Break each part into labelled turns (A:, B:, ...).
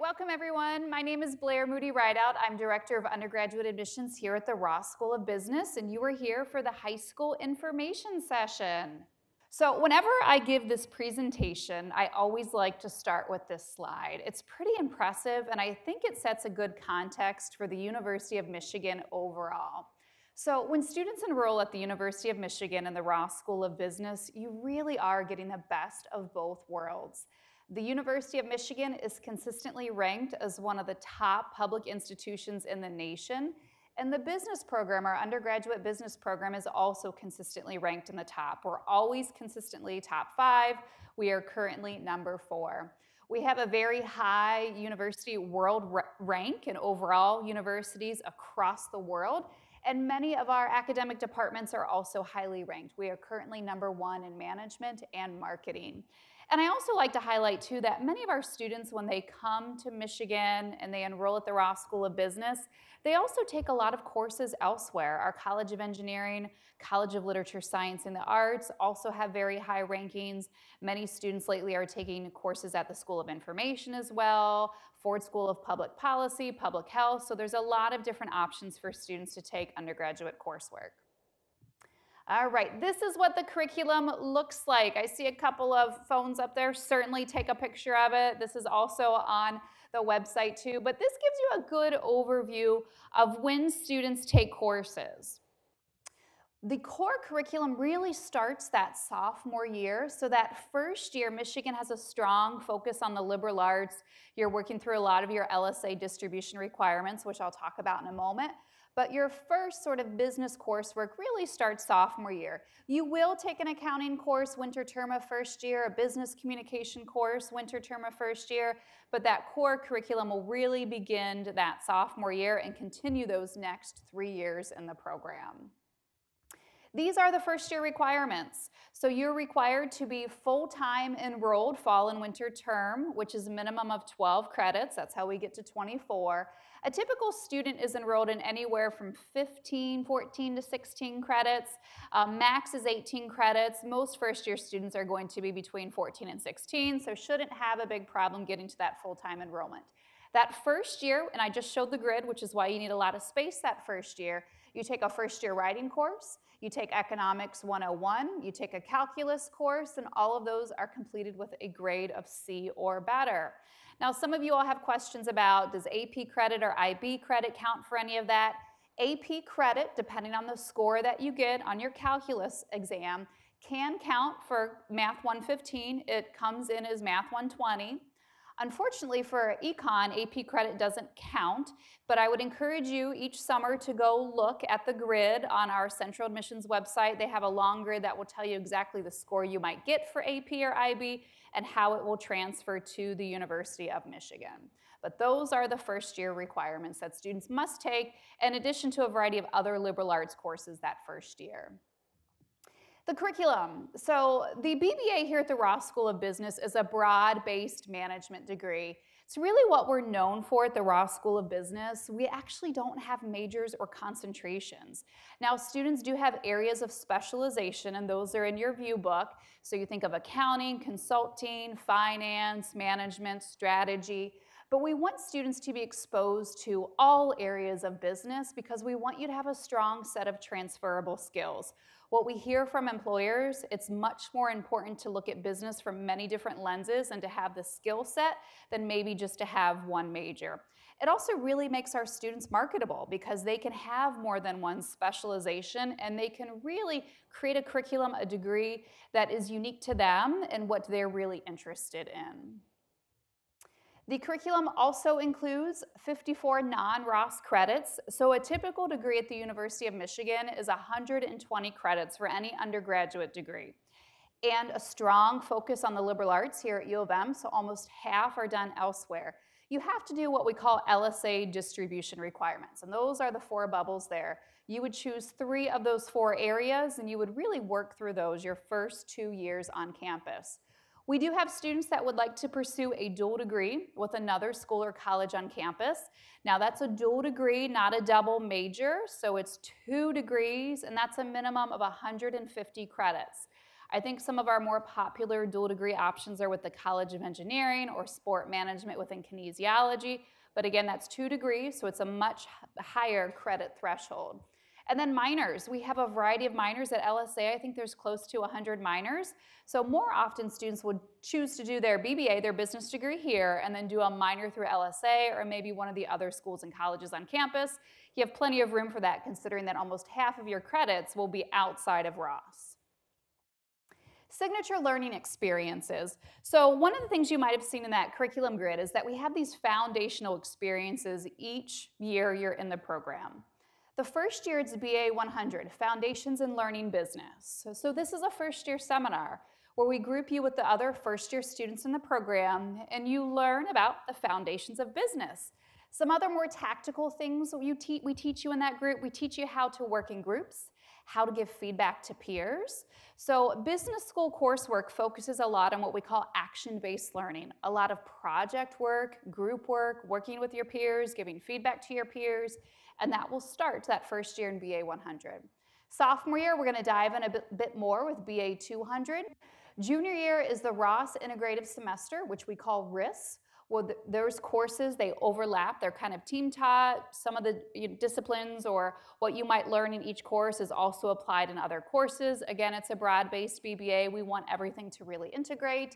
A: Welcome everyone. My name is Blaire Moody Rideout. I'm Director of Undergraduate Admissions here at the Ross School of Business, and you are here for the high school information session. So whenever I give this presentation, I always like to start with this slide. It's pretty impressive, and I think it sets a good context for the University of Michigan overall. So when students enroll at the University of Michigan and the Ross School of Business, you really are getting the best of both worlds. The University of Michigan is consistently ranked as one of the top public institutions in the nation, and the business program, our undergraduate business program, is also consistently ranked in the top. We're always consistently top 5. We are currently number 4. We have a very high university world rank in overall universities across the world, and many of our academic departments are also highly ranked. We are currently number 1 in management and marketing. And I also like to highlight too that many of our students, when they come to Michigan and they enroll at the Ross School of Business, they also take a lot of courses elsewhere. Our College of Engineering, College of Literature, Science, and the Arts also have very high rankings. Many students lately are taking courses at the School of Information as well, Ford School of Public Policy, Public Health. So there's a lot of different options for students to take undergraduate coursework. All right, this is what the curriculum looks like. I see a couple of phones up there. Certainly take a picture of it. This is also on the website too, but this gives you a good overview of when students take courses. The core curriculum really starts that sophomore year. So that first year, Michigan has a strong focus on the liberal arts. You're working through a lot of your LSA distribution requirements, which I'll talk about in a moment. But your first sort of business coursework really starts sophomore year. You will take an accounting course winter term of first year, a business communication course winter term of first year, but that core curriculum will really begin that sophomore year and continue those next 3 years in the program. These are the first year requirements. So you're required to be full-time enrolled fall and winter term, which is a minimum of 12 credits. That's how we get to 24. A typical student is enrolled in anywhere from 14 to 16 credits. Max is 18 credits. Most first year students are going to be between 14 and 16, so shouldn't have a big problem getting to that full-time enrollment. That first year, and I just showed the grid, which is why you need a lot of space that first year, you take a first year writing course, you take Economics 101, you take a calculus course, and all of those are completed with a grade of C or better. Now, some of you all have questions about, does AP credit or IB credit count for any of that? AP credit, depending on the score that you get on your calculus exam, can count for Math 115. It comes in as Math 120. Unfortunately for econ, AP credit doesn't count, but I would encourage you each summer to go look at the grid on our Central Admissions website. They have a long grid that will tell you exactly the score you might get for AP or IB and how it will transfer to the University of Michigan. But those are the first year requirements that students must take, in addition to a variety of other liberal arts courses that first year. The curriculum. So the BBA here at the Ross School of Business is a broad-based management degree. It's really what we're known for at the Ross School of Business. We actually don't have majors or concentrations. Now, students do have areas of specialization, and those are in your view book. So you think of accounting, consulting, finance, management, strategy. But we want students to be exposed to all areas of business because we want you to have a strong set of transferable skills. What we hear from employers, it's much more important to look at business from many different lenses and to have the skill set than maybe just to have one major. It also really makes our students marketable because they can have more than one specialization and they can really create a curriculum, a degree that is unique to them and what they're really interested in. The curriculum also includes 54 non-Ross credits, so a typical degree at the University of Michigan is 120 credits for any undergraduate degree, and a strong focus on the liberal arts here at U of M, so almost half are done elsewhere. You have to do what we call LSA distribution requirements, and those are the 4 bubbles there. You would choose 3 of those 4 areas, and you would really work through those your first 2 years on campus. We do have students that would like to pursue a dual degree with another school or college on campus. Now that's a dual degree, not a double major, so it's 2 degrees, and that's a minimum of 150 credits. I think some of our more popular dual degree options are with the College of Engineering or sport management within kinesiology. But again, that's 2 degrees, so it's a much higher credit threshold. And then minors, we have a variety of minors at LSA. I think there's close to 100 minors. So more often students would choose to do their BBA, their business degree here, and then do a minor through LSA or maybe one of the other schools and colleges on campus. You have plenty of room for that, considering that almost half of your credits will be outside of Ross. Signature learning experiences. So one of the things you might have seen in that curriculum grid is that we have these foundational experiences each year you're in the program. The first year it's BA 100, Foundations in Learning Business. So this is a first year seminar where we group you with the other first year students in the program and you learn about the foundations of business. Some other more tactical things we teach you in that group. We teach you how to work in groups, how to give feedback to peers. So business school coursework focuses a lot on what we call action-based learning, a lot of project work, group work, working with your peers, giving feedback to your peers, and that will start that first year in BA 100. Sophomore year, we're going to dive in a bit more with BA 200. Junior year is the Ross Integrative Semester, which we call RIS. Well, those courses, they overlap. They're kind of team taught. Some of the disciplines or what you might learn in each course is also applied in other courses. Again, it's a broad-based BBA. We want everything to really integrate.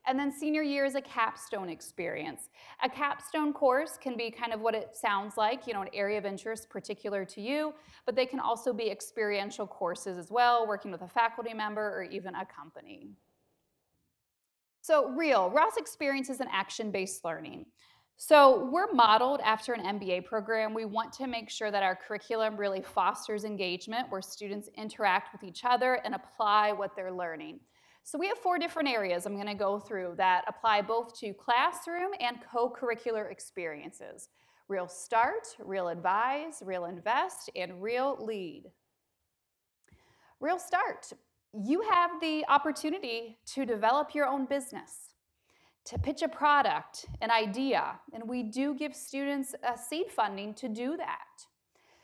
A: And then senior year is a capstone experience. A capstone course can be kind of what it sounds like, an area of interest particular to you, but they can also be experiential courses as well, working with a faculty member or even a company. So Ross experiences an action-based learning. So we're modeled after an MBA program. We want to make sure that our curriculum really fosters engagement where students interact with each other and apply what they're learning. So we have 4 different areas I'm going to go through that apply both to classroom and co-curricular experiences. Real Start, Real Advise, Real Invest, and Real Lead. Real Start. You have the opportunity to develop your own business, to pitch a product, an idea, and we do give students seed funding to do that.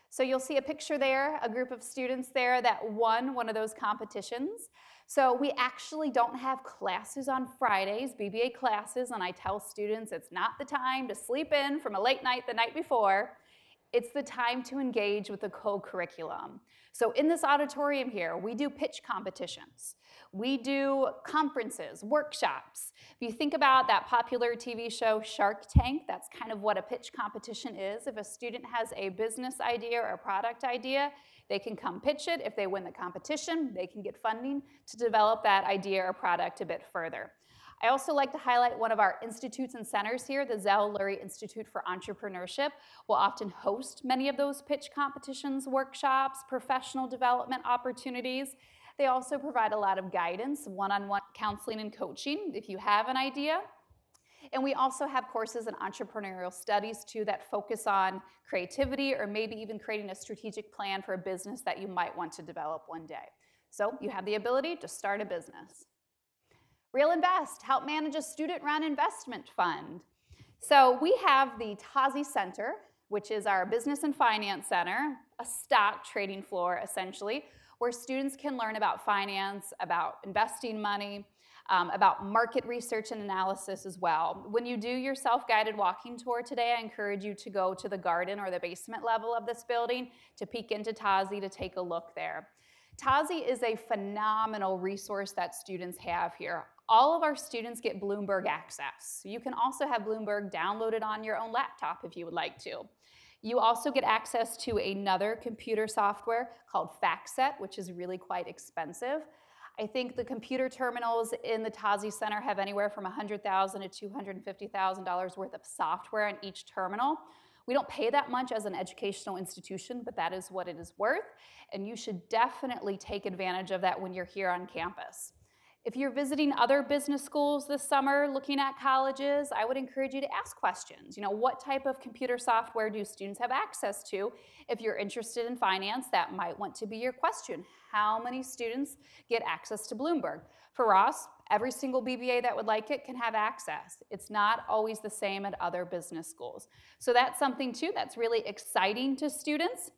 A: So you'll see a picture there, a group of students there that won one of those competitions. So we actually don't have classes on Fridays, BBA classes, and I tell students it's not the time to sleep in from a late night the night before. It's the time to engage with the co-curriculum. So in this auditorium here, we do pitch competitions. We do conferences, workshops. If you think about that popular TV show Shark Tank, that's kind of what a pitch competition is. If a student has a business idea or a product idea, they can come pitch it. If they win the competition, they can get funding to develop that idea or product a bit further. I also like to highlight one of our institutes and centers here, the Zell Lurie Institute for Entrepreneurship will often host many of those pitch competitions, workshops, professional development opportunities. They also provide a lot of guidance, one-on-one counseling and coaching if you have an idea. And we also have courses in entrepreneurial studies too that focus on creativity or maybe even creating a strategic plan for a business that you might want to develop one day. So you have the ability to start a business. Real Invest, help manage a student-run investment fund. So we have the Tazi Center, which is our business and finance center, a stock trading floor essentially, where students can learn about finance, about investing money, about market research and analysis as well. When you do your self-guided walking tour today, I encourage you to go to the garden or the basement level of this building to peek into Tazi to take a look there. Tazi is a phenomenal resource that students have here. All of our students get Bloomberg access. You can also have Bloomberg downloaded on your own laptop if you would like to. You also get access to another computer software called FactSet, which is really quite expensive. I think the computer terminals in the Tazi Center have anywhere from $100,000 to $250,000 worth of software in each terminal. We don't pay that much as an educational institution, but that is what it is worth, and you should definitely take advantage of that when you're here on campus. If you're visiting other business schools this summer, looking at colleges, I would encourage you to ask questions. What type of computer software do students have access to? If you're interested in finance, that might want to be your question. How many students get access to Bloomberg? For Ross, every single BBA that would like it can have access. It's not always the same at other business schools. So that's something too that's really exciting to students.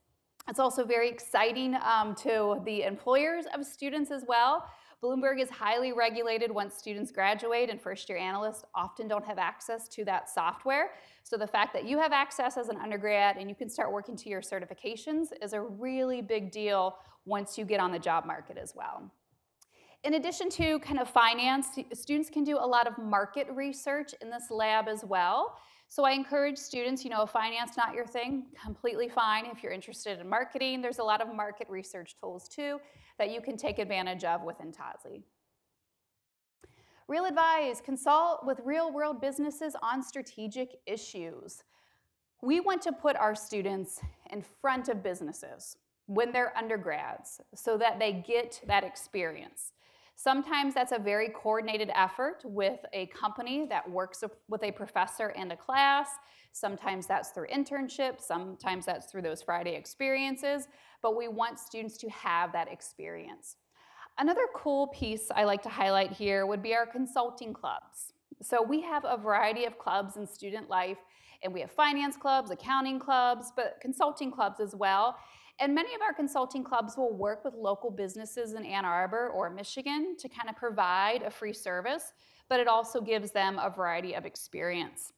A: It's also very exciting to the employers of students as well. Bloomberg is highly regulated once students graduate, and first-year analysts often don't have access to that software. So the fact that you have access as an undergrad and you can start working to your certifications is a really big deal once you get on the job market as well. In addition to kind of finance, students can do a lot of market research in this lab as well. So I encourage students, if finance not your thing, completely fine. If you're interested in marketing, there's a lot of market research tools too that you can take advantage of within TOSI. Real advice, consult with real-world businesses on strategic issues. We want to put our students in front of businesses when they're undergrads so that they get that experience. Sometimes that's a very coordinated effort with a company that works with a professor and a class. Sometimes that's through internships. Sometimes that's through those Friday experiences. But we want students to have that experience. Another cool piece I like to highlight here would be our consulting clubs. So we have a variety of clubs in student life, and we have finance clubs, accounting clubs, but consulting clubs as well. And many of our consulting clubs will work with local businesses in Ann Arbor or Michigan to kind of provide a free service, but it also gives them a variety of experience.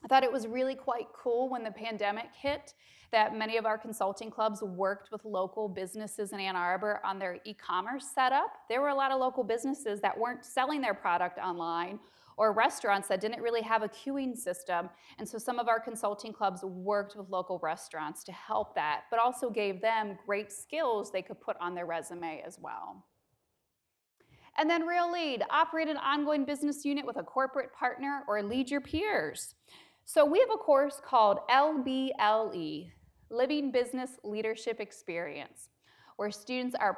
A: I thought it was really quite cool when the pandemic hit that many of our consulting clubs worked with local businesses in Ann Arbor on their e-commerce setup. There were a lot of local businesses that weren't selling their product online, or restaurants that didn't really have a queuing system. And so some of our consulting clubs worked with local restaurants to help that, but also gave them great skills they could put on their resume as well. And then Real Lead, operate an ongoing business unit with a corporate partner or lead your peers. So we have a course called LBLE, Living Business Leadership Experience, where students are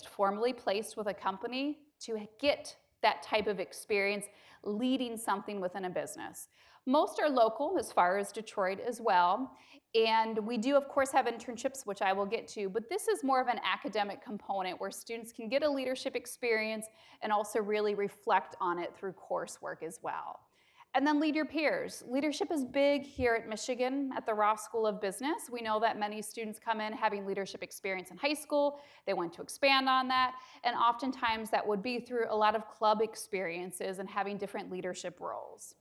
A: formally placed with a company to get that type of experience leading something within a business. Most are local as far as Detroit as well. And we do, of course, have internships, which I will get to, but this is more of an academic component where students can get a leadership experience and also really reflect on it through coursework as well. And then lead your peers. Leadership is big here at Michigan at the Ross School of Business. We know that many students come in having leadership experience in high school. They want to expand on that. And oftentimes that would be through a lot of club experiences and having different leadership roles.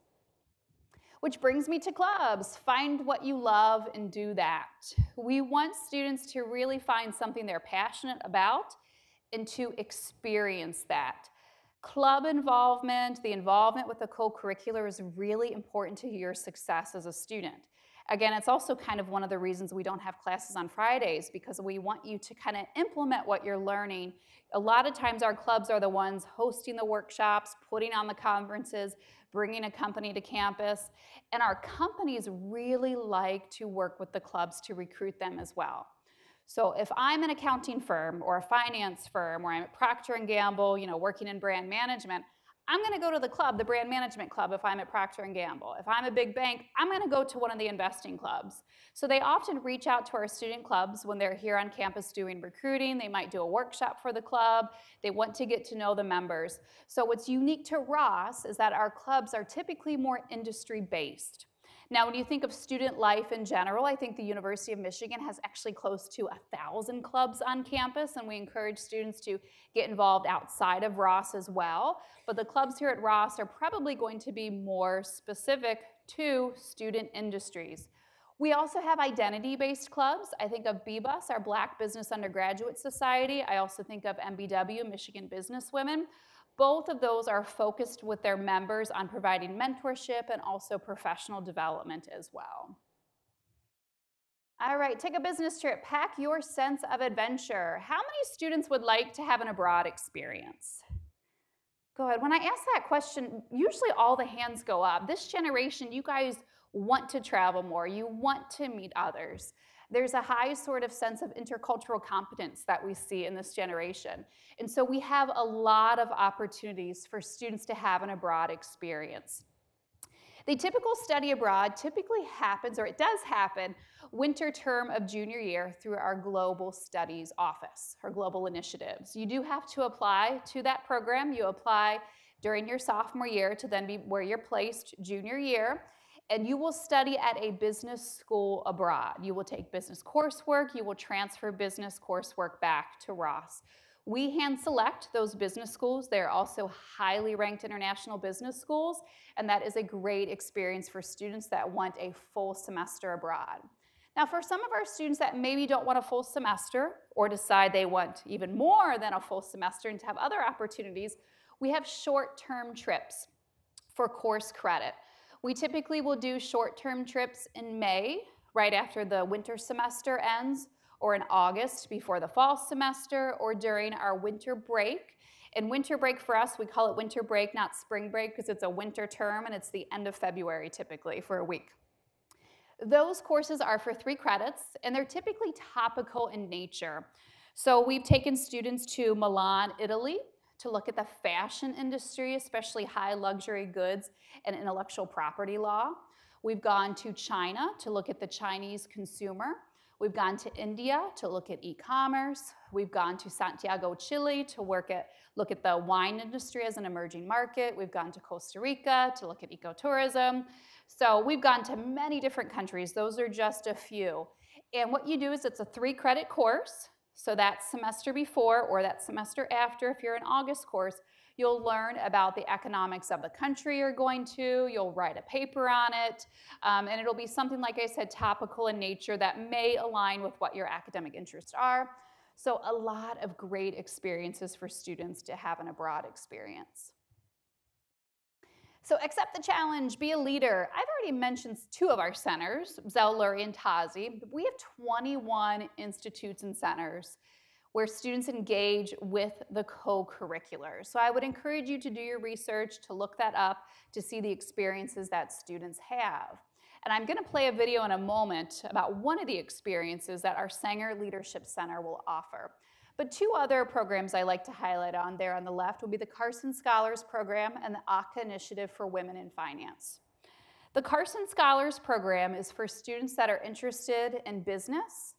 A: Which brings me to clubs. Find what you love and do that. We want students to really find something they're passionate about and to experience that. Club involvement, the involvement with the co-curricular is really important to your success as a student. Again, it's also kind of one of the reasons we don't have classes on Fridays, because we want you to kind of implement what you're learning. A lot of times our clubs are the ones hosting the workshops, putting on the conferences, bringing a company to campus, and our companies really like to work with the clubs to recruit them as well. So if I'm an accounting firm or a finance firm, or I'm at Procter & Gamble, working in brand management, I'm going to go to the club, the brand management club, if I'm at Procter & Gamble. If I'm a big bank, I'm going to go to one of the investing clubs. So they often reach out to our student clubs when they're here on campus doing recruiting. They might do a workshop for the club. They want to get to know the members. So what's unique to Ross is that our clubs are typically more industry-based. Now, when you think of student life in general, I think the University of Michigan has actually close to 1,000 clubs on campus, and we encourage students to get involved outside of Ross as well. But the clubs here at Ross are probably going to be more specific to student industries. We also have identity-based clubs. I think of BBUS, our Black Business Undergraduate Society. I also think of MBW, Michigan Business Women. Both of those are focused with their members on providing mentorship and also professional development as well. All right, take a business trip. Pack your sense of adventure. How many students would like to have an abroad experience? Go ahead. When I ask that question, usually all the hands go up. This generation, you guys want to travel more. You want to meet others. There's a high sort of sense of intercultural competence that we see in this generation. And so we have a lot of opportunities for students to have an abroad experience. The typical study abroad typically happens, or it does happen, winter term of junior year through our Global Studies Office, or Global Initiatives. You do have to apply to that program. You apply during your sophomore year to then be where you're placed junior year. And you will study at a business school abroad. You will take business coursework. You will transfer business coursework back to Ross. We hand select those business schools. They're also highly ranked international business schools, and that is a great experience for students that want a full semester abroad. Now, for some of our students that maybe don't want a full semester or decide they want even more than a full semester and to have other opportunities, we have short-term trips for course credit. We typically will do short-term trips in May, right after the winter semester ends, or in August before the fall semester, or during our winter break. And winter break for us, we call it winter break, not spring break, because it's a winter term and it's the end of February typically for a week. Those courses are for 3 credits, and they're typically topical in nature. So we've taken students to Milan, Italy, to look at the fashion industry, especially high luxury goods and intellectual property law. We've gone to China to look at the Chinese consumer. We've gone to India to look at e-commerce. We've gone to Santiago, Chile to look at the wine industry as an emerging market. We've gone to Costa Rica to look at ecotourism. So we've gone to many different countries. Those are just a few. And what you do is it's a 3-credit course. So that semester before or that semester after, if you're an August course, you'll learn about the economics of the country you're going to. You'll write a paper on it. And it'll be something, like I said, topical in nature that may align with what your academic interests are. So a lot of great experiences for students to have an abroad experience. So accept the challenge, be a leader. I've already mentioned 2 of our centers, Zell, Lurie, and Tazi. But we have 21 institutes and centers where students engage with the co-curricular. So I would encourage you to do your research, to look that up, to see the experiences that students have. And I'm gonna play a video in a moment about one of the experiences that our Sanger Leadership Center will offer. But 2 other programs I like to highlight on there on the left will be the Carson Scholars Program and the ACA Initiative for Women in Finance. The Carson Scholars Program is for students that are interested in business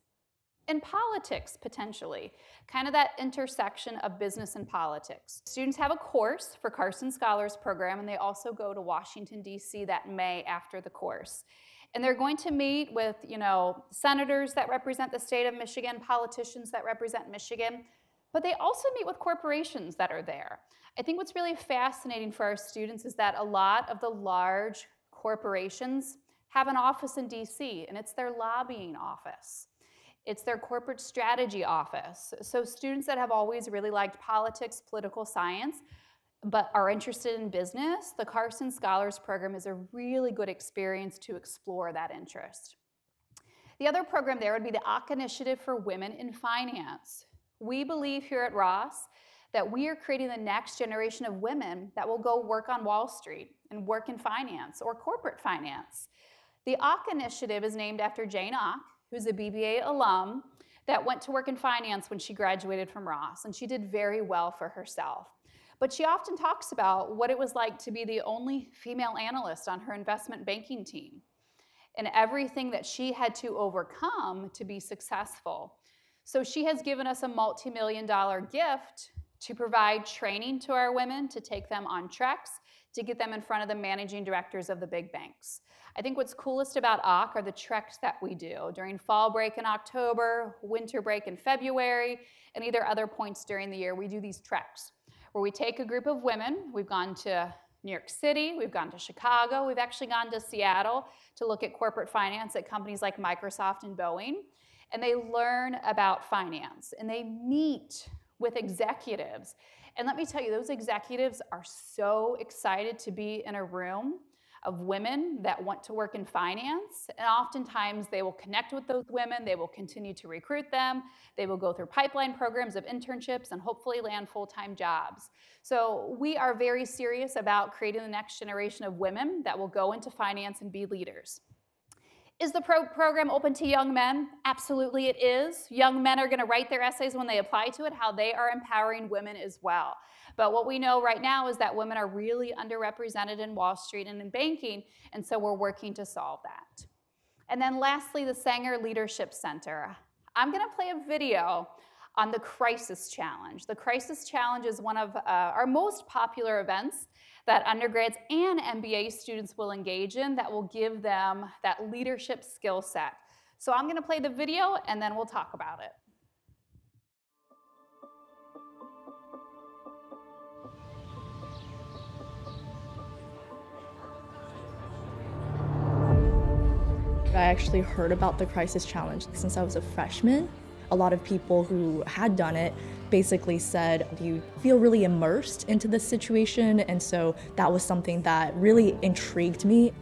A: and politics, potentially, kind of that intersection of business and politics. Students have a course for Carson Scholars Program, and they also go to Washington, D.C. that May after the course. And they're going to meet with, senators that represent the state of Michigan, politicians that represent Michigan, but they also meet with corporations that are there. I think what's really fascinating for our students is that a lot of the large corporations have an office in DC, and it's their lobbying office. It's their corporate strategy office. So students that have always really liked politics, political science, but are interested in business, the Carson Scholars Program is a really good experience to explore that interest. The other program there would be the ACA Initiative for Women in Finance. We believe here at Ross that we are creating the next generation of women that will go work on Wall Street and work in finance or corporate finance. The ACA Initiative is named after Jane Ock, who's a BBA alum that went to work in finance when she graduated from Ross, and she did very well for herself. But she often talks about what it was like to be the only female analyst on her investment banking team and everything that she had to overcome to be successful. So she has given us a multi-million-dollar gift to provide training to our women, to take them on treks, to get them in front of the managing directors of the big banks. I think what's coolest about ACK are the treks that we do during fall break in October, winter break in February, and either other points during the year. We do these treks where we take a group of women. We've gone to New York City, we've gone to Chicago, we've actually gone to Seattle to look at corporate finance at companies like Microsoft and Boeing, and they learn about finance, and they meet with executives. And let me tell you, those executives are so excited to be in a room of women that want to work in finance, and oftentimes they will connect with those women, they will continue to recruit them, they will go through pipeline programs of internships and hopefully land full-time jobs. So we are very serious about creating the next generation of women that will go into finance and be leaders. Is the program open to young men? Absolutely it is. Young men are going to write their essays when they apply to it, how they are empowering women as well. But what we know right now is that women are really underrepresented in Wall Street and in banking, and so we're working to solve that. And then lastly, the Sanger Leadership Center. I'm going to play a video on the Crisis Challenge. The Crisis Challenge is one of our most popular events that undergrads and MBA students will engage in that will give them that leadership skill set. So I'm going to play the video and then we'll talk about it.
B: I actually heard about the crisis challenge since I was a freshman. A lot of people who had done it basically said, do you feel really immersed into this situation? And so that was something that really intrigued me.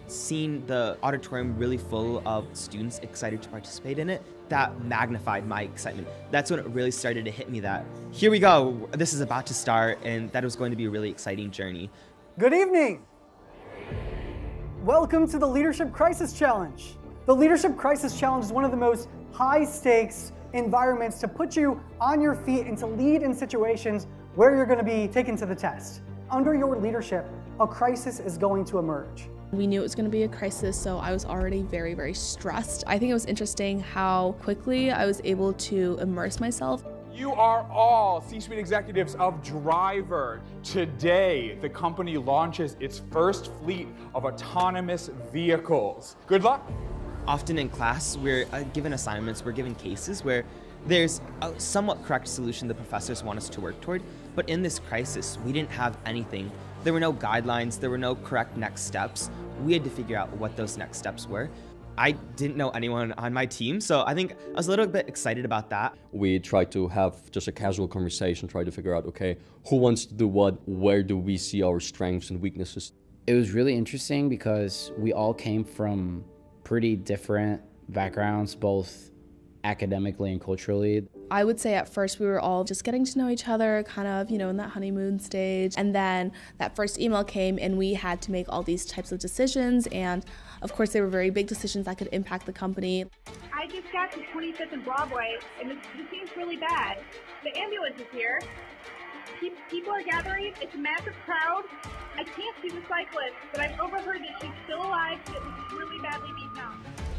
C: Seeing the auditorium really full of students excited to participate in it, that magnified my excitement. That's when it really started to hit me that, here we go, this is about to start, and that it was going to be a really exciting journey.
D: Good evening. Welcome to the Leadership Crisis Challenge. The Leadership Crisis Challenge is one of the most high-stakes environments to put you on your feet and to lead in situations where you're going to be taken to the test. Under your leadership, a crisis is going to emerge.
B: We knew it was going to be a crisis, so I was already very, very stressed. I think it was interesting how quickly I was able to immerse myself.
E: You are all C-suite executives of Driver. Today, the company launches its first fleet of autonomous vehicles. Good luck.
C: Often in class, we're given assignments, we're given cases where there's a somewhat correct solution the professors want us to work toward, but in this crisis, we didn't have anything. There were no guidelines, there were no correct next steps. We had to figure out what those next steps were. I didn't know anyone on my team, so I think I was a little bit excited about that.
F: We tried to have just a casual conversation, try to figure out, okay, who wants to do what, where do we see our strengths and weaknesses?
G: It was really interesting because we all came from pretty different backgrounds, both academically and culturally.
B: I would say at first we were all just getting to know each other, kind of, in that honeymoon stage. And then that first email came and we had to make all these types of decisions. And of course, they were very big decisions that could impact the company.
H: I just got to 25th and Broadway and this seems really bad. The ambulance is here. People are gathering. It's a massive crowd. I can't see the cyclist, but I've overheard that she's still alive. It was really badly beaten up.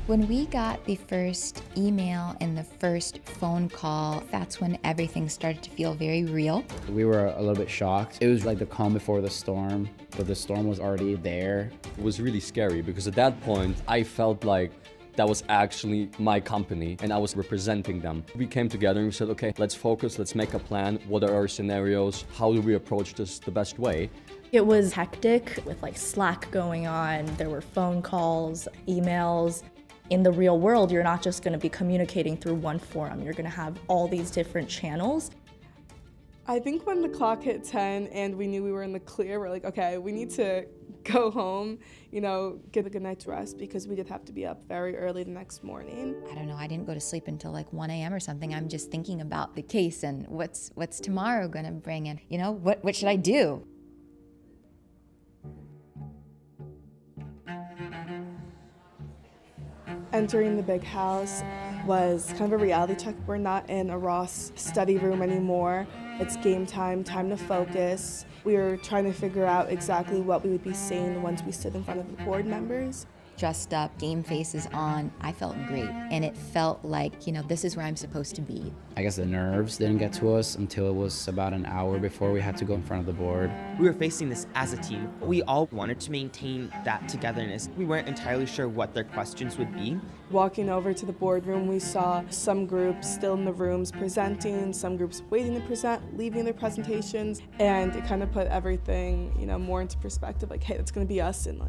I: When we got the first email and the first phone call, that's when everything started to feel very real.
G: We were a little bit shocked. It was like the calm before the storm, but the storm was already there.
F: It was really scary because at that point, I felt like that was actually my company and I was representing them. We came together and we said, okay, let's focus, let's make a plan. What are our scenarios? How do we approach this the best way?
B: It was hectic with Slack going on. There were phone calls, emails. In the real world, you're not just going to be communicating through one forum. You're going to have all these different channels.
J: I think when the clock hit 10 and we knew we were in the clear, we're like, okay, we need to go home, get a good night's rest because we did have to be up very early the next morning.
I: I don't know, I didn't go to sleep until 1 a.m. or something. I'm just thinking about the case and what's tomorrow going to bring in, what should I do?
J: Entering the big house was kind of a reality check. We're not in a Ross study room anymore. It's game time, time to focus. We were trying to figure out exactly what we would be saying once we stood in front of the board members.
I: Dressed up, game faces on, I felt great. And it felt like, this is where I'm supposed to be.
G: I guess the nerves didn't get to us until it was about an hour before we had to go in front of the board.
C: We were facing this as a team. We all wanted to maintain that togetherness. We weren't entirely sure what their questions would be.
J: Walking over to the boardroom, we saw some groups still in the rooms presenting, some groups waiting to present, leaving their presentations, and it kind of put everything, more into perspective, like, hey, that's gonna be us in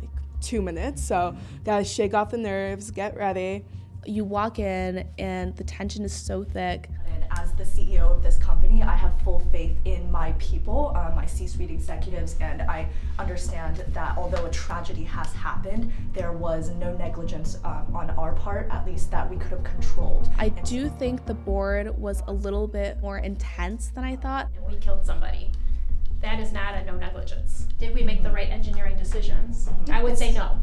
J: 2 minutes, so gotta shake off the nerves, get ready.
B: You walk in and the tension is so thick.
K: And as the CEO of this company, I have full faith in my people, my C-suite executives, and I understand that although a tragedy has happened, there was no negligence on our part, at least that we could have controlled.
B: I do think the board was a little bit more intense than I thought.
L: We killed somebody. That is not a no negligence. Did we make the right engineering decisions? I would say no.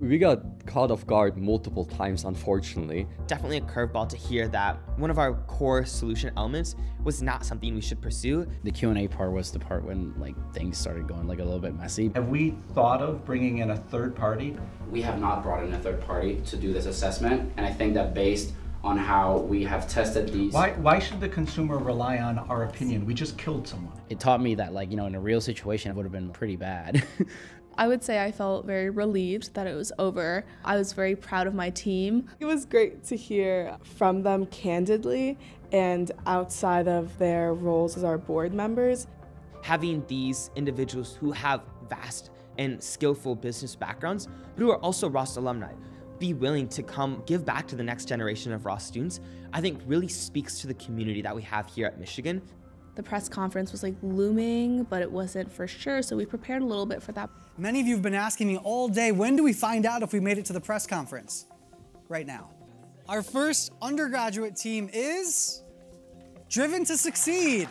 F: We got caught off guard multiple times, unfortunately.
C: Definitely a curveball to hear that one of our core solution elements was not something we should pursue.
G: The Q&A part was the part when things started going a little bit messy.
M: Have we thought of bringing in a third party?
G: We have not brought in a third party to do this assessment, and I think that based on how we have tested these.
M: Why should the consumer rely on our opinion? We just killed someone.
G: It taught me that in a real situation, it would have been pretty bad.
B: I would say I felt very relieved that it was over. I was very proud of my team.
J: It was great to hear from them candidly and outside of their roles as our board members.
C: Having these individuals who have vast and skillful business backgrounds, but who are also Ross alumni, be willing to come give back to the next generation of Ross students, I think really speaks to the community that we have here at Michigan.
J: The press conference was like looming, but it wasn't for sure, so we prepared a little bit for that.
D: Many of you have been asking me all day, when do we find out if we made it to the press conference? Right now. Our first undergraduate team is Driven to Succeed.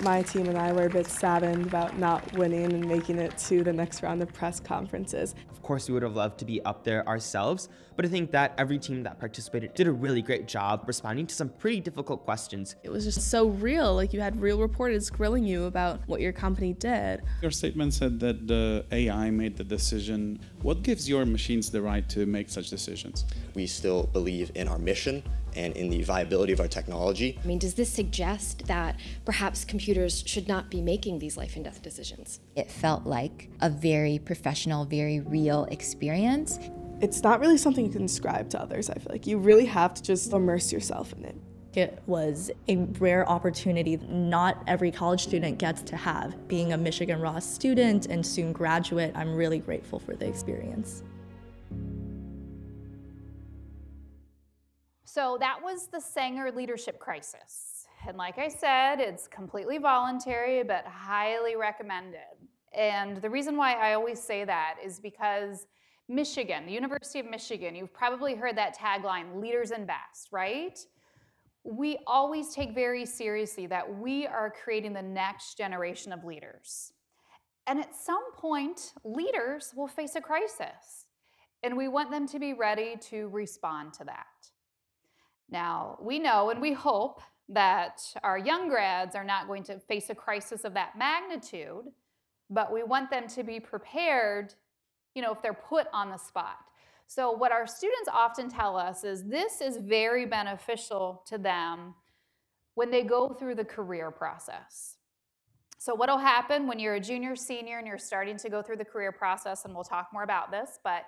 J: My team and I were a bit saddened about not winning and making it to the next round of press conferences.
C: Of course, we would have loved to be up there ourselves, but I think that every team that participated did a really great job responding to some pretty difficult questions.
J: It was just so real, like you had real reporters grilling you about what your company did.
N: Your statement said that the AI made the decision. What gives your machines the right to make such decisions?
O: We still believe in our mission and in the viability of our technology.
P: I mean, does this suggest that perhaps computers should not be making these life and death decisions?
I: It felt like a very professional, very real experience.
J: It's not really something you can describe to others, I feel like. You really have to just immerse yourself in it.
B: It was a rare opportunity not every college student gets to have. Being a Michigan Ross student and soon graduate, I'm really grateful for the experience.
A: So that was the Sanger Leadership Crisis. And like I said, it's completely voluntary, but highly recommended. And the reason why I always say that is because Michigan, the University of Michigan, you've probably heard that tagline, leaders and best, right? We always take very seriously that we are creating the next generation of leaders. And at some point, leaders will face a crisis, and we want them to be ready to respond to that. Now, we know and we hope that our young grads are not going to face a crisis of that magnitude, but we want them to be prepared, if they're put on the spot. So what our students often tell us is this is very beneficial to them when they go through the career process. So what'll happen when you're a junior, senior, and you're starting to go through the career process, and we'll talk more about this, but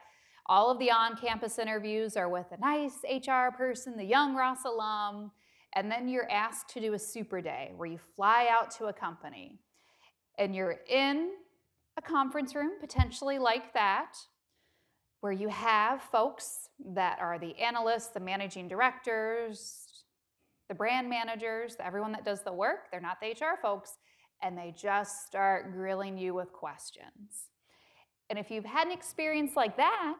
A: all of the on-campus interviews are with a nice HR person, the young Ross alum, and then you're asked to do a super day where you fly out to a company and you're in a conference room, potentially like that, where you have folks that are the analysts, the managing directors, the brand managers, everyone that does the work. They're not the HR folks, and they just start grilling you with questions. And if you've had an experience like that,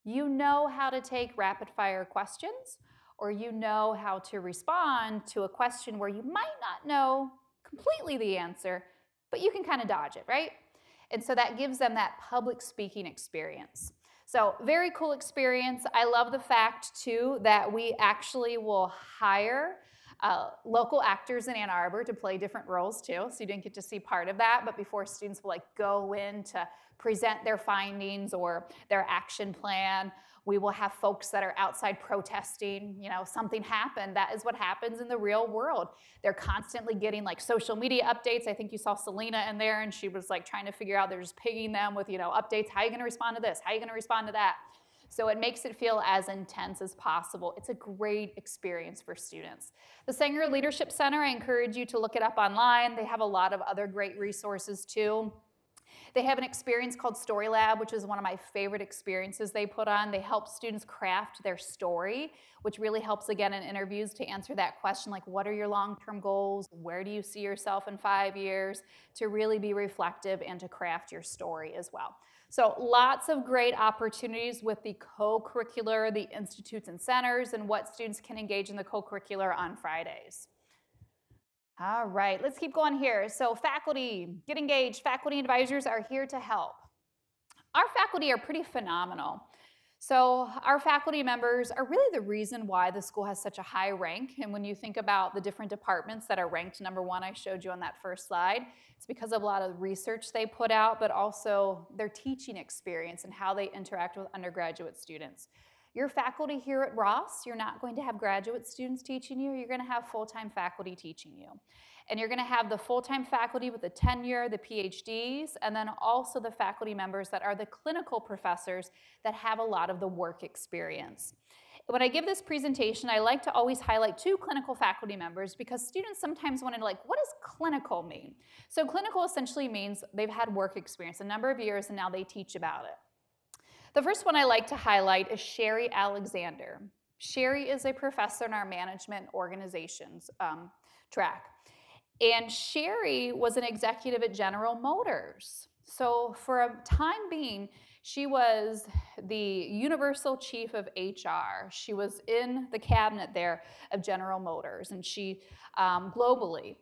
A: you know how to take rapid fire questions, or you know how to respond to a question where you might not know completely the answer, but you can kind of dodge it, right? And so that gives them that public speaking experience. So very cool experience. I love the fact too that we actually will hire local actors in Ann Arbor to play different roles too, so you didn't get to see part of that, but before students will go in to present their findings or their action plan, we will have folks that are outside protesting, something happened. That is what happens in the real world. They're constantly getting social media updates. I think you saw Selena in there, and she was trying to figure out, they're just pinging them with updates. How are you gonna respond to this? How are you gonna respond to that? So it makes it feel as intense as possible. It's a great experience for students. The Sanger Leadership Center, I encourage you to look it up online. They have a lot of other great resources too. They have an experience called Story Lab, which is one of my favorite experiences they put on. They help students craft their story, which really helps, again, in interviews to answer that question, what are your long-term goals? Where do you see yourself in 5 years? To really be reflective and to craft your story as well. So lots of great opportunities with the co-curricular, the institutes and centers, and what students can engage in the co-curricular on Fridays. All right, let's keep going here. So faculty, get engaged. Faculty advisors are here to help. Our faculty are pretty phenomenal. So our faculty members are really the reason why the school has such a high rank. And when you think about the different departments that are ranked #1, I showed you on that first slide, it's because of a lot of research they put out, but also their teaching experience and how they interact with undergraduate students. Your faculty here at Ross, you're not going to have graduate students teaching you, you're going to have full-time faculty teaching you. And you're going to have the full-time faculty with the tenure, the PhDs, and then also the faculty members that are the clinical professors that have a lot of the work experience. When I give this presentation, I like to always highlight 2 clinical faculty members because students sometimes want to know, what does clinical mean? So clinical essentially means they've had work experience a number of years and now they teach about it. The first one I like to highlight is Sherry Alexander. Sherry is a professor in our management organizations track. And Sherry was an executive at General Motors. So for a time being, she was the universal chief of HR. She was in the cabinet there of General Motors, and she globally.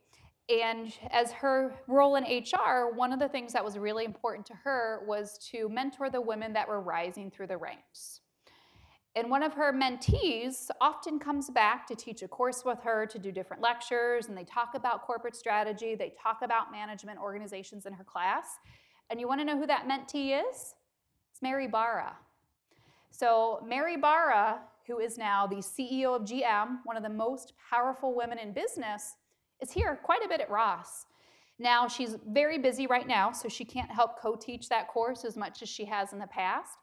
A: And as her role in HR, one of the things that was really important to her was to mentor the women that were rising through the ranks. And one of her mentees often comes back to teach a course with her, to do different lectures, and they talk about corporate strategy, they talk about management organizations in her class. And you want to know who that mentee is? It's Mary Barra. So Mary Barra, who is now the CEO of GM, one of the most powerful women in business, is here quite a bit at Ross. Now, she's very busy right now, so she can't help co-teach that course as much as she has in the past.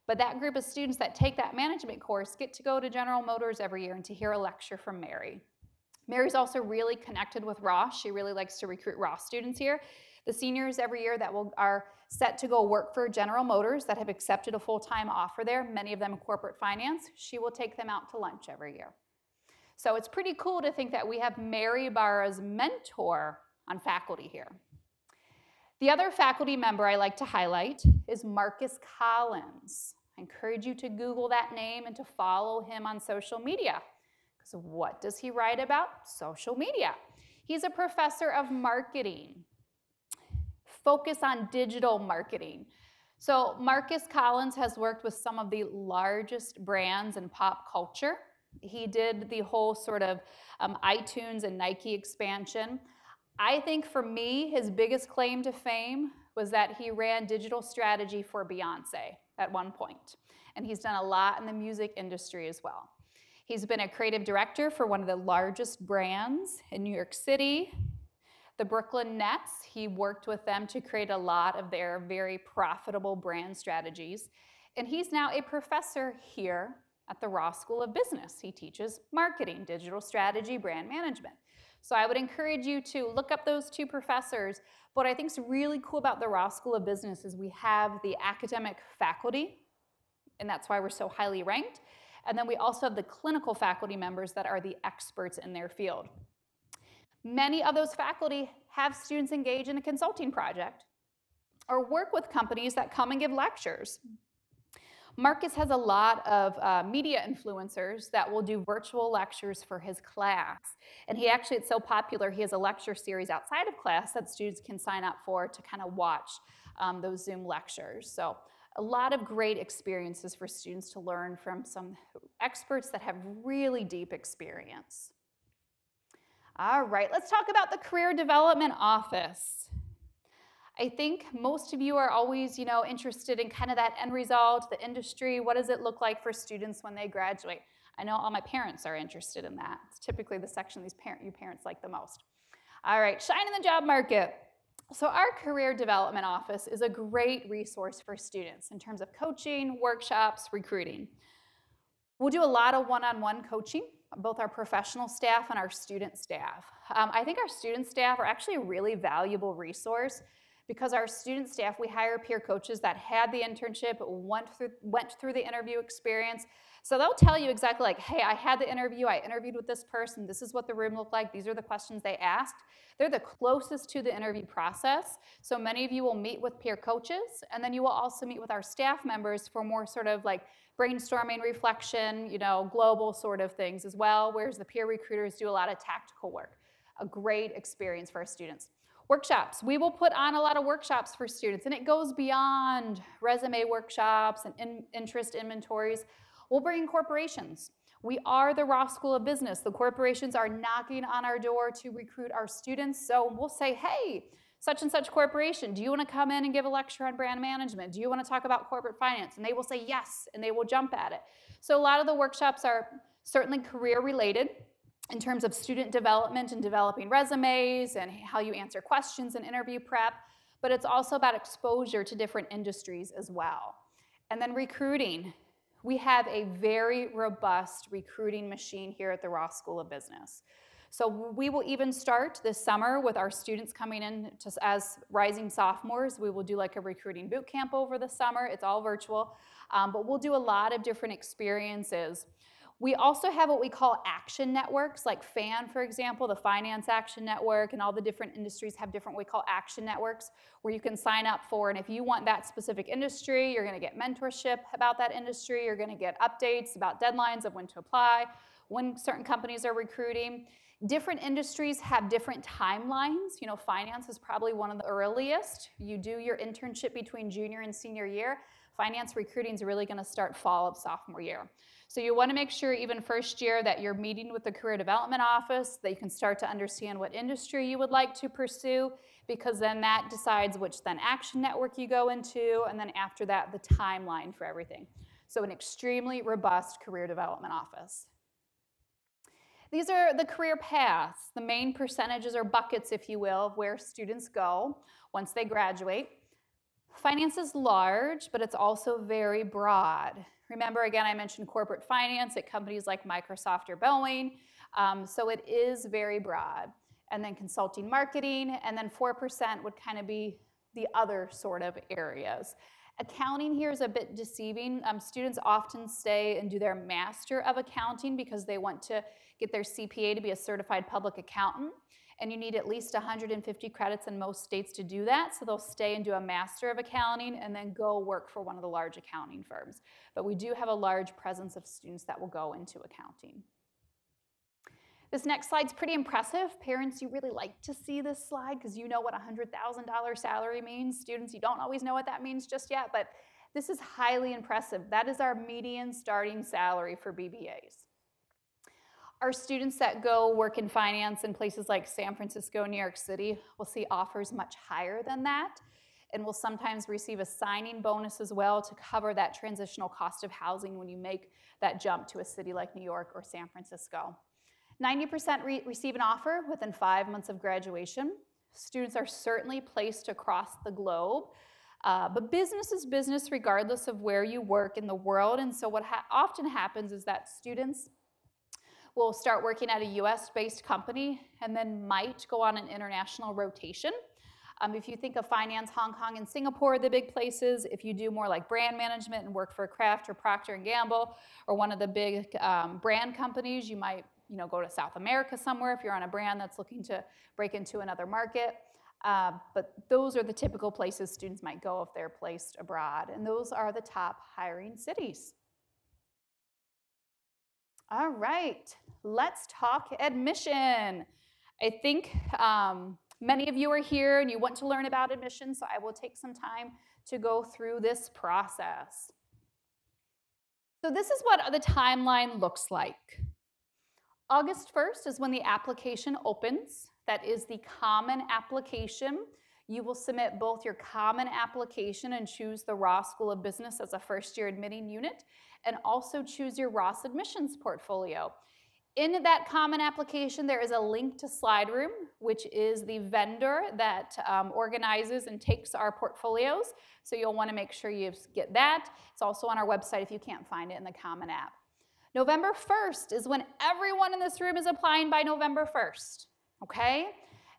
A: But that group of students that take that management course get to go to General Motors every year and to hear a lecture from Mary. Mary's also really connected with Ross. She really likes to recruit Ross students here. The seniors every year that are set to go work for General Motors that have accepted a full-time offer there, many of them in corporate finance, she will take them out to lunch every year. So it's pretty cool to think that we have Mary Barra's mentor on faculty here. The other faculty member I like to highlight is Marcus Collins. I encourage you to Google that name and to follow him on social media. Because what does he write about? Social media. He's a professor of marketing. Focus on digital marketing. So Marcus Collins has worked with some of the largest brands in pop culture. He did the whole sort of iTunes and Nike expansion. I think for me, his biggest claim to fame was that he ran digital strategy for Beyonce at one point. And he's done a lot in the music industry as well. He's been a creative director for one of the largest brands in New York City, the Brooklyn Nets. He worked with them to create a lot of their very profitable brand strategies. And he's now a professor here at the Ross School of Business. He teaches marketing, digital strategy, brand management. So I would encourage you to look up those two professors. What I think is really cool about the Ross School of Business is we have the academic faculty, and that's why we're so highly ranked. And then we also have the clinical faculty members that are the experts in their field. Many of those faculty have students engage in a consulting project or work with companies that come and give lectures. Marcus has a lot of media influencers that will do virtual lectures for his class. And it's so popular, he has a lecture series outside of class that students can sign up for to kind of watch those Zoom lectures. So a lot of great experiences for students to learn from some experts that have really deep experience. All right, let's talk about the Career Development Office. I think most of you are always, interested in kind of that end result, the industry. What does it look like for students when they graduate? I know all my parents are interested in that. It's typically the section you parents like the most. All right, shine in the job market. So our Career Development Office is a great resource for students in terms of coaching, workshops, recruiting. We'll do a lot of one-on-one coaching, both our professional staff and our student staff. I think our student staff are actually a really valuable resource because our student staff, we hire peer coaches that had the internship, went through the interview experience. So they'll tell you exactly like, hey, I had the interview, I interviewed with this person, this is what the room looked like, these are the questions they asked. They're the closest to the interview process. So many of you will meet with peer coaches, and then you will also meet with our staff members for more sort of like brainstorming, reflection, global sort of things as well, whereas the peer recruiters do a lot of tactical work. A great experience for our students. Workshops. We will put on a lot of workshops for students, and it goes beyond resume workshops and interest inventories. We'll bring in corporations. We are the Ross School of Business. The corporations are knocking on our door to recruit our students, so we'll say, hey, such and such corporation, do you want to come in and give a lecture on brand management? Do you want to talk about corporate finance? And they will say yes, and they will jump at it. So a lot of the workshops are certainly career related, in terms of student development and developing resumes and how you answer questions and interview prep, but it's also about exposure to different industries as well. And then recruiting. We have a very robust recruiting machine here at the Ross School of Business. So we will even start this summer with our students coming in as rising sophomores. We will do like a recruiting boot camp over the summer. It's all virtual, but we'll do a lot of different experiences. We also have what we call action networks, like FAN, for example, the Finance Action Network, and all the different industries have different what we call action networks where you can sign up for, and if you want that specific industry, you're gonna get mentorship about that industry, you're gonna get updates about deadlines of when to apply, when certain companies are recruiting. Different industries have different timelines. You know, finance is probably one of the earliest. You do your internship between junior and senior year. Finance recruiting is really gonna start fall of sophomore year. So you wanna make sure even first year that you're meeting with the career development office, that you can start to understand what industry you would like to pursue, because then that decides which then action network you go into, and then after that, the timeline for everything. So an extremely robust career development office. These are the career paths, the main percentages or buckets, if you will, of where students go once they graduate. Finance is large, but it's also very broad. Remember, again, I mentioned corporate finance at companies like Microsoft or Boeing, so it is very broad. And then consulting marketing, and then 4% would kind of be the other sort of areas. Accounting here is a bit deceiving. Students often stay and do their Master of Accounting because they want to get their CPA to be a certified public accountant. And you need at least 150 credits in most states to do that. So they'll stay and do a Master of Accounting and then go work for one of the large accounting firms. But we do have a large presence of students that will go into accounting. This next slide's pretty impressive. Parents, you really like to see this slide because you know what a $100,000 salary means. Students, you don't always know what that means just yet, but this is highly impressive. That is our median starting salary for BBAs. Our students that go work in finance in places like San Francisco, New York City will see offers much higher than that, and will sometimes receive a signing bonus as well to cover that transitional cost of housing when you make that jump to a city like New York or San Francisco. 90% receive an offer within 5 months of graduation. Students are certainly placed across the globe, but business is business regardless of where you work in the world, and so what often happens is that students will start working at a US-based company and then might go on an international rotation. If you think of finance, Hong Kong and Singapore, the big places, if you do more like brand management and work for Kraft or Procter & Gamble or one of the big brand companies, you might go to South America somewhere if you're on a brand that's looking to break into another market. But those are the typical places students might go if they're placed abroad. And those are the top hiring cities. All right, let's talk admission. I think many of you are here and you want to learn about admission, so I will take some time to go through this process. So this is what the timeline looks like. August 1st is when the application opens. That is the common application. You will submit both your common application and choose the Ross School of Business as a first-year admitting unit, and also choose your Ross admissions portfolio. In that common application, there is a link to SlideRoom, which is the vendor that organizes and takes our portfolios. So you'll want to make sure you get that. It's also on our website if you can't find it in the common app. November 1st is when everyone in this room is applying by November 1st, okay?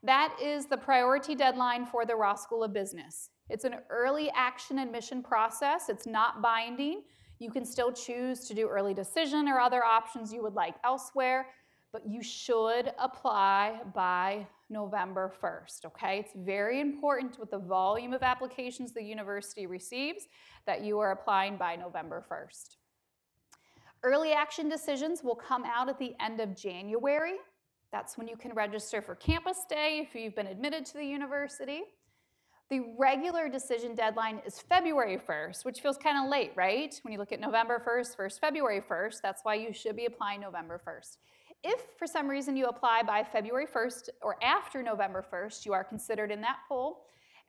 A: That is the priority deadline for the Ross School of Business. It's an early action admission process. It's not binding. You can still choose to do early decision or other options you would like elsewhere, but you should apply by November 1st, okay? It's very important with the volume of applications the university receives that you are applying by November 1st. Early action decisions will come out at the end of January. That's when you can register for campus day if you've been admitted to the university. The regular decision deadline is February 1st, which feels kind of late, right? When you look at November 1st, February 1st, that's why you should be applying November 1st. If for some reason you apply by February 1st or after November 1st, you are considered in that pool,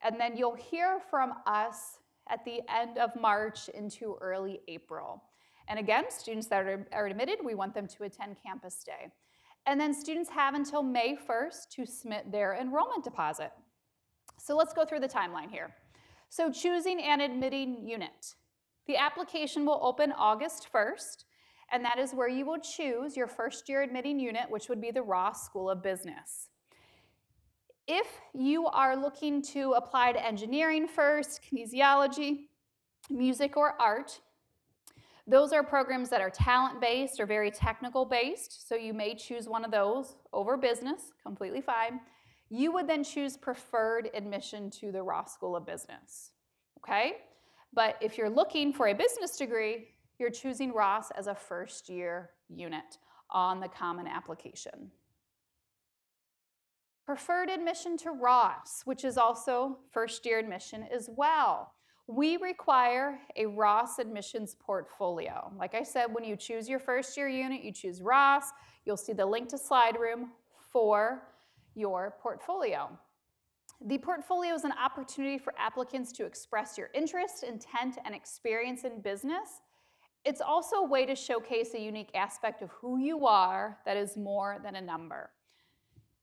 A: and then you'll hear from us at the end of March into early April. And again, students that are admitted, we want them to attend campus day. And then students have until May 1st to submit their enrollment deposit. So let's go through the timeline here. So choosing an admitting unit. The application will open August 1st, and that is where you will choose your first-year admitting unit, which would be the Ross School of Business. If you are looking to apply to engineering first, kinesiology, music, or art, those are programs that are talent-based or very technical-based, so you may choose one of those over business, completely fine. You would then choose preferred admission to the Ross School of Business, okay? But if you're looking for a business degree, you're choosing Ross as a first-year unit on the common application. Preferred admission to Ross, which is also first-year admission as well. We require a Ross admissions portfolio. Like I said, when you choose your first-year unit, you choose Ross. You'll see the link to Slide Room for your portfolio. The portfolio is an opportunity for applicants to express your interest, intent, and experience in business. It's also a way to showcase a unique aspect of who you are that is more than a number.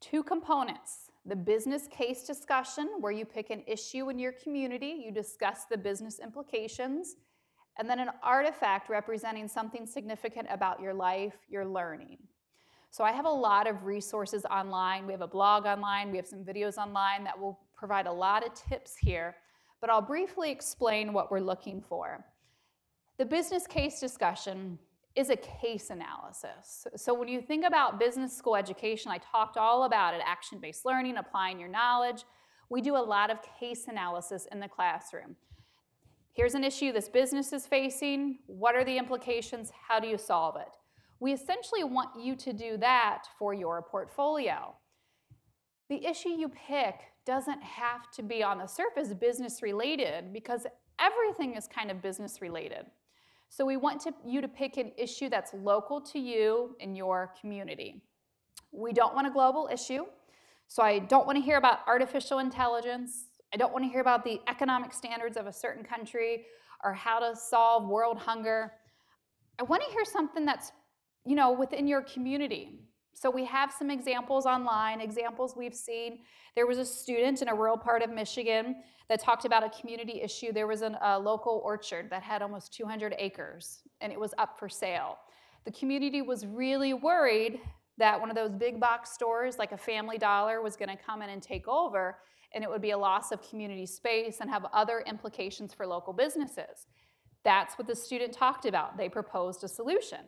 A: 2 components: the business case discussion, where you pick an issue in your community, you discuss the business implications, and then an artifact representing something significant about your life, your learning. So I have a lot of resources online. We have a blog online. We have some videos online that will provide a lot of tips here, but I'll briefly explain what we're looking for. The business case discussion is a case analysis. So when you think about business school education, I talked all about it, action-based learning, applying your knowledge. We do a lot of case analysis in the classroom. Here's an issue this business is facing. What are the implications? How do you solve it? We essentially want you to do that for your portfolio. The issue you pick doesn't have to be on the surface business related, because everything is kind of business related. So we want you to pick an issue that's local to you in your community. We don't want a global issue, so I don't want to hear about artificial intelligence. I don't want to hear about the economic standards of a certain country or how to solve world hunger. I want to hear something that's, within your community. So we have some examples online, examples we've seen. There was a student in a rural part of Michigan that talked about a community issue. There was a local orchard that had almost 200 acres, and it was up for sale. The community was really worried that one of those big box stores, like a Family Dollar, was going to come in and take over, and it would be a loss of community space and have other implications for local businesses. That's what the student talked about. They proposed a solution.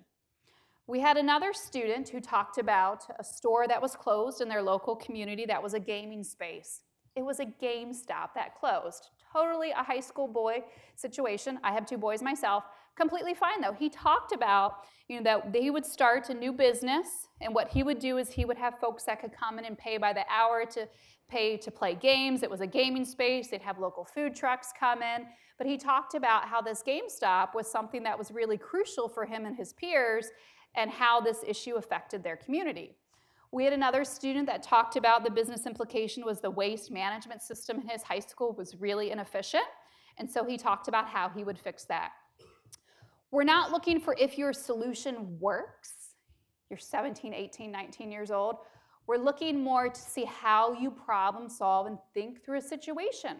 A: We had another student who talked about a store that was closed in their local community that was a gaming space. It was a GameStop that closed. Totally a high school boy situation. I have 2 boys myself. Completely fine though. He talked about that they would start a new business, and what he would do is he would have folks that could come in and pay by the hour to pay to play games. It was a gaming space. They'd have local food trucks come in. But he talked about how this GameStop was something that was really crucial for him and his peers, and how this issue affected their community. We had another student that talked about the business implication was the waste management system in his high school was really inefficient, and so he talked about how he would fix that. We're not looking for if your solution works. You're 17, 18, 19 years old. We're looking more to see how you problem solve and think through a situation.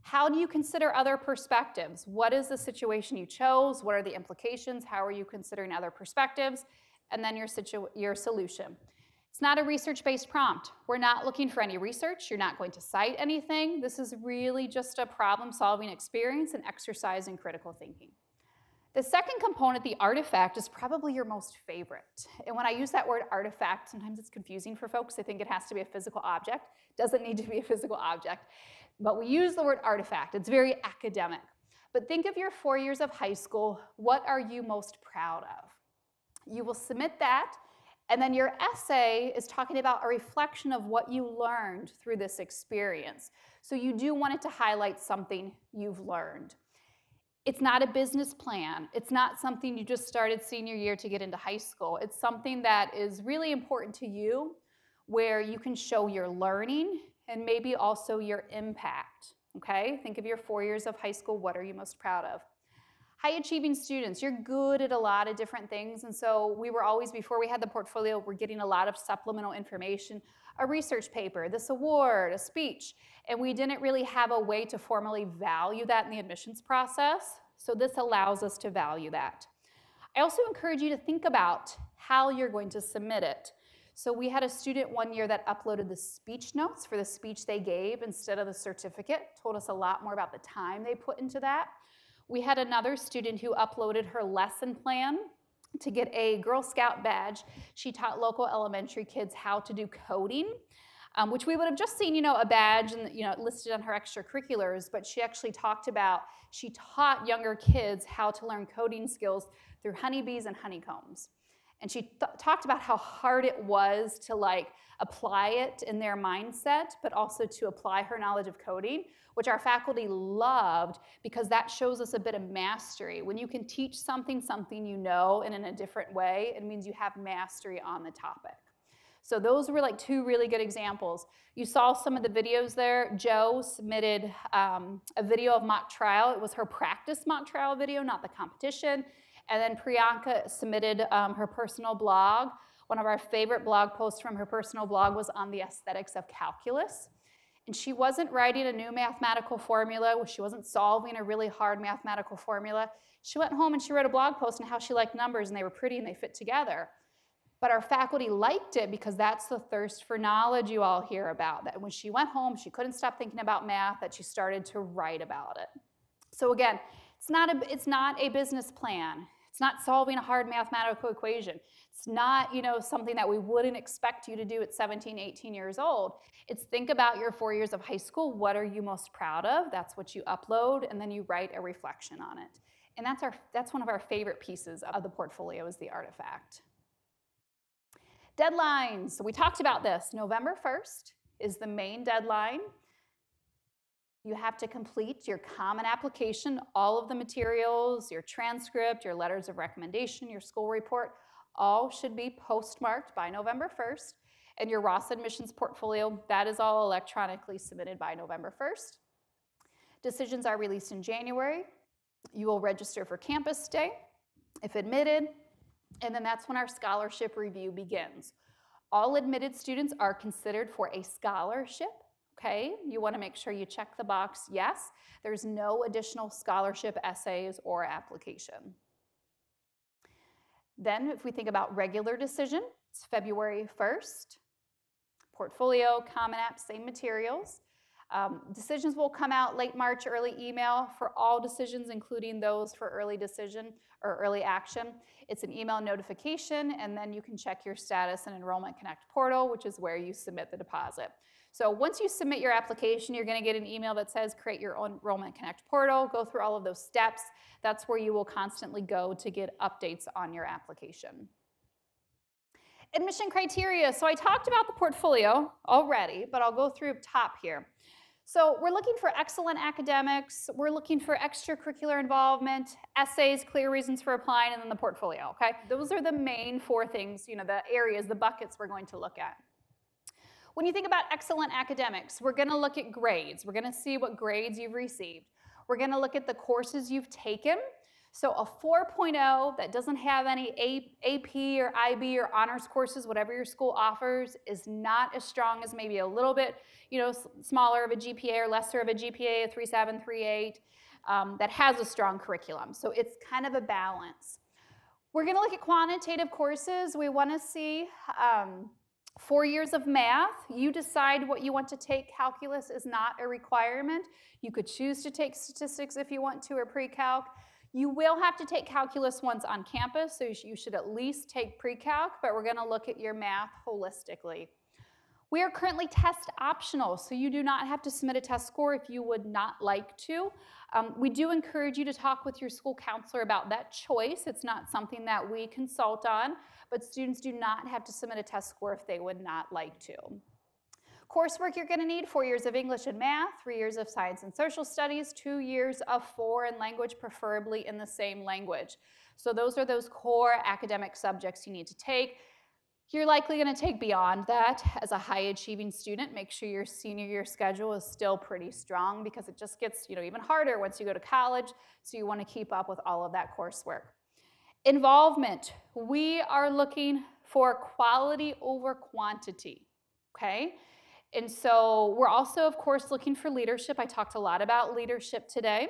A: How do you consider other perspectives? What is the situation you chose? What are the implications? How are you considering other perspectives? And then your solution. It's not a research-based prompt. We're not looking for any research. You're not going to cite anything. This is really just a problem-solving experience and exercise in critical thinking. The second component, the artifact, is probably your most favorite. And when I use that word artifact, sometimes it's confusing for folks. They think it has to be a physical object. It doesn't need to be a physical object. But we use the word artifact. It's very academic. But think of your 4 years of high school. What are you most proud of? You will submit that, and then your essay is talking about a reflection of what you learned through this experience. So you do want it to highlight something you've learned. It's not a business plan. It's not something you just started senior year to get into high school. It's something that is really important to you, where you can show your learning and maybe also your impact, okay? Think of your 4 years of high school. What are you most proud of? High achieving students, you're good at a lot of different things, and so we were always, before we had the portfolio, we're getting a lot of supplemental information, a research paper, this award, a speech, and we didn't really have a way to formally value that in the admissions process, so this allows us to value that. I also encourage you to think about how you're going to submit it. So we had a student one year that uploaded the speech notes for the speech they gave instead of the certificate, told us a lot more about the time they put into that. We had another student who uploaded her lesson plan to get a Girl Scout badge. She taught local elementary kids how to do coding, which we would have just seen, a badge and listed on her extracurriculars, but she actually talked about, she taught younger kids how to learn coding skills through honeybees and honeycombs. And she talked about how hard it was to apply it in their mindset, but also to apply her knowledge of coding, which our faculty loved because that shows us a bit of mastery. When you can teach something you know and in a different way, it means you have mastery on the topic. So those were two really good examples. You saw some of the videos there. Jo submitted a video of mock trial. It was her practice mock trial video, not the competition. And then Priyanka submitted her personal blog. One of our favorite blog posts from her personal blog was on the aesthetics of calculus. And she wasn't writing a new mathematical formula. She wasn't solving a really hard mathematical formula. She went home and she wrote a blog post on how she liked numbers and they were pretty and they fit together. But our faculty liked it because that's the thirst for knowledge you all hear about. That when she went home, she couldn't stop thinking about math, that she started to write about it. So again, it's not a business plan. It's not solving a hard mathematical equation. It's not, something that we wouldn't expect you to do at 17, 18 years old. It's think about your 4 years of high school. What are you most proud of? That's what you upload, and then you write a reflection on it. And that's one of our favorite pieces of the portfolio is the artifact. Deadlines. So we talked about this. November 1st is the main deadline. You have to complete your common application, all of the materials, your transcript, your letters of recommendation, your school report, all should be postmarked by November 1st. And your Ross admissions portfolio, that is all electronically submitted by November 1st. Decisions are released in January. You will register for campus day if admitted, and then that's when our scholarship review begins. All admitted students are considered for a scholarship. Okay, you want to make sure you check the box, yes. There's no additional scholarship essays or application. Then if we think about regular decision, it's February 1st. Portfolio, Common App, same materials. Decisions will come out late March, early email for all decisions, including those for early decision or early action. It's an email notification, and then you can check your status in Enrollment Connect portal, which is where you submit the deposit. So once you submit your application, you're going to get an email that says create your own Enrollment Connect portal, go through all of those steps. That's where you will constantly go to get updates on your application. Admission criteria. So I talked about the portfolio already, but I'll go through top here. So we're looking for excellent academics, we're looking for extracurricular involvement, essays, clear reasons for applying, and then the portfolio, okay? Those are the main four things, the areas, the buckets we're going to look at. When you think about excellent academics, we're going to look at grades. We're going to see what grades you've received. We're going to look at the courses you've taken. So a 4.0 that doesn't have any AP or IB or honors courses, whatever your school offers, is not as strong as maybe a little bit, smaller of a GPA or lesser of a GPA, a 3.7, 3.8, that has a strong curriculum. So it's kind of a balance. We're going to look at quantitative courses. We want to see 4 years of math. You decide what you want to take. Calculus is not a requirement. You could choose to take statistics if you want to, or pre-calc. You will have to take calculus once on campus, so you should at least take pre-calc, but we're going to look at your math holistically. We are currently test optional, so you do not have to submit a test score if you would not like to. We do encourage you to talk with your school counselor about that choice. It's not something that we consult on, but students do not have to submit a test score if they would not like to. Coursework you're going to need: 4 years of English and math, 3 years of science and social studies, 2 years of foreign language, preferably in the same language. So those are those core academic subjects you need to take. You're likely going to take beyond that as a high-achieving student. Make sure your senior year schedule is still pretty strong because it just gets even harder once you go to college, so you want to keep up with all of that coursework. Involvement. We are looking for quality over quantity, okay? And so we're also, of course, looking for leadership. I talked a lot about leadership today.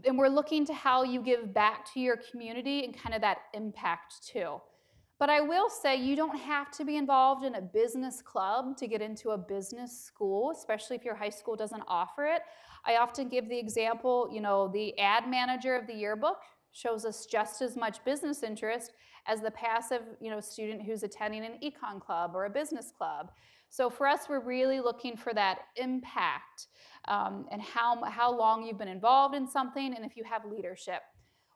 A: And we're looking to how you give back to your community and kind of that impact too. But I will say you don't have to be involved in a business club to get into a business school, especially if your high school doesn't offer it. I often give the example, the ad manager of the yearbook shows us just as much business interest as the passive, student who's attending an econ club or a business club. So for us, we're really looking for that impact and how long you've been involved in something and if you have leadership.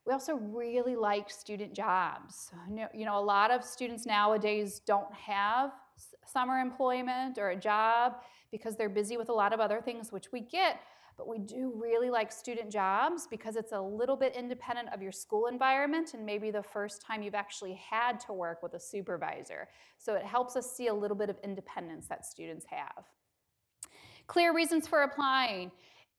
A: We also really like student jobs. A lot of students nowadays don't have summer employment or a job because they're busy with a lot of other things, which we get, but we do really like student jobs because it's a little bit independent of your school environment and maybe the first time you've actually had to work with a supervisor. So it helps us see a little bit of independence that students have. Clear reasons for applying.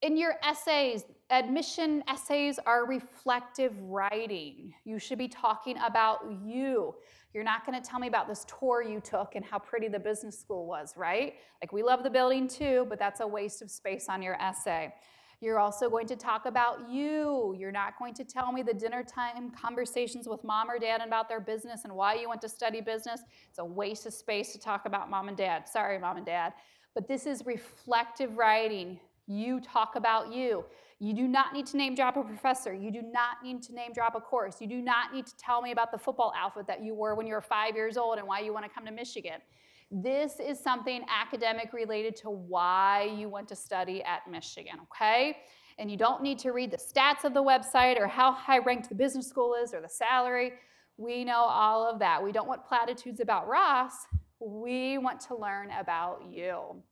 A: In your essays, admission essays are reflective writing. You should be talking about you. You're not going to tell me about this tour you took and how pretty the business school was, right? Like, we love the building too, but that's a waste of space on your essay. You're also going to talk about you. You're not going to tell me the dinner time conversations with mom or dad about their business and why you went to study business. It's a waste of space to talk about mom and dad. Sorry, mom and dad. But this is reflective writing. You talk about you. You do not need to name drop a professor. You do not need to name drop a course. You do not need to tell me about the football outfit that you wore when you were 5 years old and why you want to come to Michigan. This is something academic related to why you went to study at Michigan, okay? And you don't need to read the stats of the website or how high ranked the business school is or the salary. We know all of that. We don't want platitudes about Ross. We want to learn about you.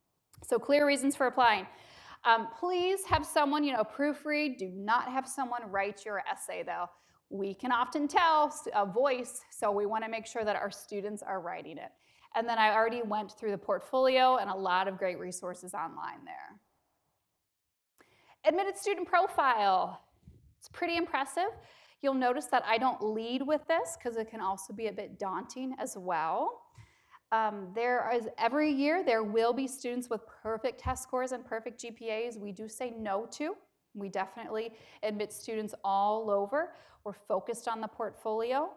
A: So clear reasons for applying. Please have someone, proofread. Do not have someone write your essay, though. We can often tell a voice, so we want to make sure that our students are writing it. And then I already went through the portfolio and a lot of great resources online there. Admitted student profile. It's pretty impressive. You'll notice that I don't lead with this because it can also be a bit daunting as well. Every year there will be students with perfect test scores and perfect GPAs we do say no to. We definitely admit students all over. We're focused on the portfolio.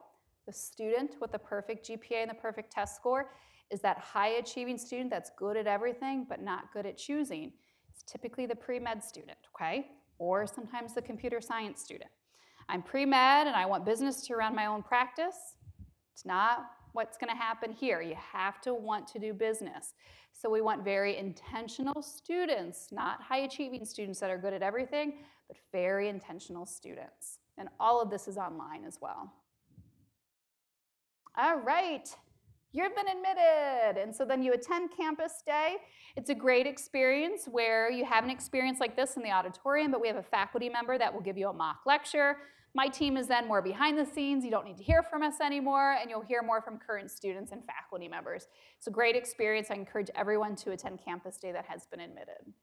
A: The student with the perfect GPA and the perfect test score is that high achieving student that's good at everything but not good at choosing. It's typically the pre-med student, okay? Or sometimes the computer science student. I'm pre-med and I want business to run my own practice. It's not what's going to happen here. You have to want to do business. So we want very intentional students, not high achieving students that are good at everything, but very intentional students. And all of this is online as well. All right, you've been admitted. And so then you attend campus day. It's a great experience where you have an experience like this in the auditorium, but we have a faculty member that will give you a mock lecture. My team is then more behind the scenes. You don't need to hear from us anymore, and you'll hear more from current students and faculty members. It's a great experience. I encourage everyone to attend campus day that has been admitted.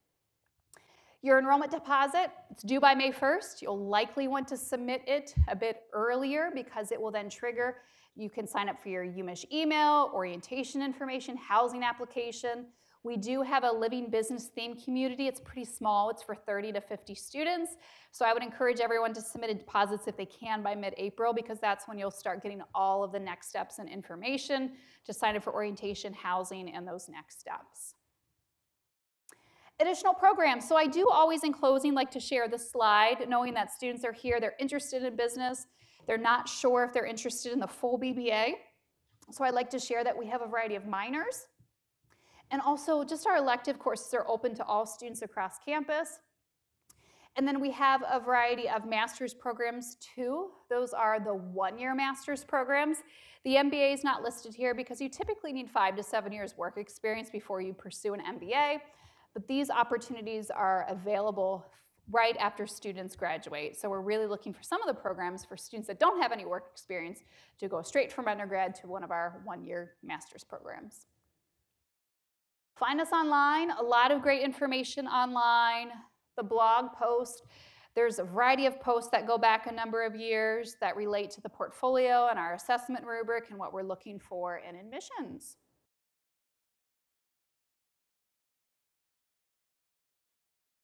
A: Your enrollment deposit, it's due by May 1st. You'll likely want to submit it a bit earlier because it will then trigger. You can sign up for your UMich email, orientation information, housing application. We do have a living business theme community. It's pretty small. It's for 30 to 50 students. So I would encourage everyone to submit deposits if they can by mid-April because that's when you'll start getting all of the next steps and information to sign up for orientation, housing, and those next steps. Additional programs. So I do always in closing like to share this slide knowing that students are here, they're interested in business, they're not sure if they're interested in the full BBA. So I'd like to share that we have a variety of minors. And also, just our elective courses are open to all students across campus. And then we have a variety of master's programs too. Those are the one-year master's programs. The MBA is not listed here because you typically need 5 to 7 years work experience before you pursue an MBA. But these opportunities are available right after students graduate. So we're really looking for some of the programs for students that don't have any work experience to go straight from undergrad to one of our one-year master's programs. Find us online, a lot of great information online, the blog post. There's a variety of posts that go back a number of years that relate to the portfolio and our assessment rubric and what we're looking for in admissions.